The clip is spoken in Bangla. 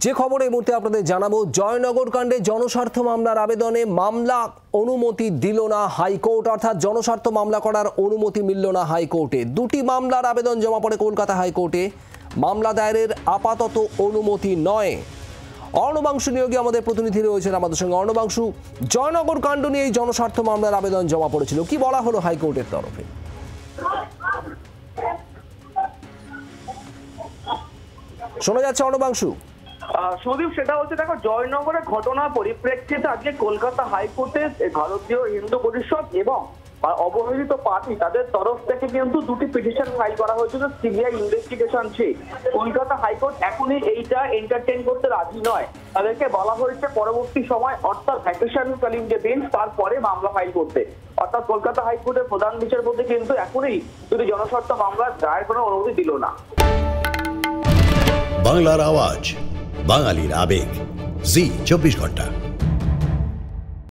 যে খবর এই মুহূর্তে আপনাদের জানাবো, জয়নগর কাণ্ডে জনস্বার্থ মামলার আবেদনে মামলা অনুমতি দিল না হাইকোর্ট। অর্থাৎ জনস্বার্থ মামলা করার অনুমতি মিলল না হাইকোর্টে। দুটি মামলার আবেদন জমা পড়ে কলকাতা হাইকোর্টে। মামলা দায়েরের আপাতত অনুমতি নয়। অর্ণবাংশু নিয়োগী আমাদের প্রতিনিধি রয়েছেন আমাদের সঙ্গে। অর্ণবাংশু, জয়নগর কাণ্ড নিয়ে এই জনস্বার্থ মামলার আবেদন জমা পড়েছিল, কি বলা হলো হাইকোর্টের তরফে? শোনা যাচ্ছে অর্ণবাংশু? সুদীপ, সেটা হচ্ছে, দেখো, জয়নগরের ঘটনার পরিপ্রেক্ষিতে আজকে কলকাতা হাইকোর্টে ভারতীয় হিন্দু পরিষদ এবং অবহেলিত পার্টি তাদের তরফ থেকে কিন্তু দুটি পিটিশন ফাইল করা হয়েছিল সিবিআই ইনভেস্টিগেশন চেয়ে। কলকাতা হাইকোর্ট এখনই এইটা এন্টারটেইন করতে রাজি নয়। তাদেরকে বলা হয়েছে পরবর্তী সময়, অর্থাৎ ভ্যাকেশনকালীন যে বেঞ্চ, তারপরে মামলা ফাইল করতে। অর্থাৎ কলকাতা হাইকোর্টের প্রধান বিচারপতি কিন্তু এখনই দুটি জনস্বার্থ মামলার দায়ের করার অনুমতি দিল না। বাংলার আওয়াজ, বাঙালির আবেগ, জি 24 ঘন্টা।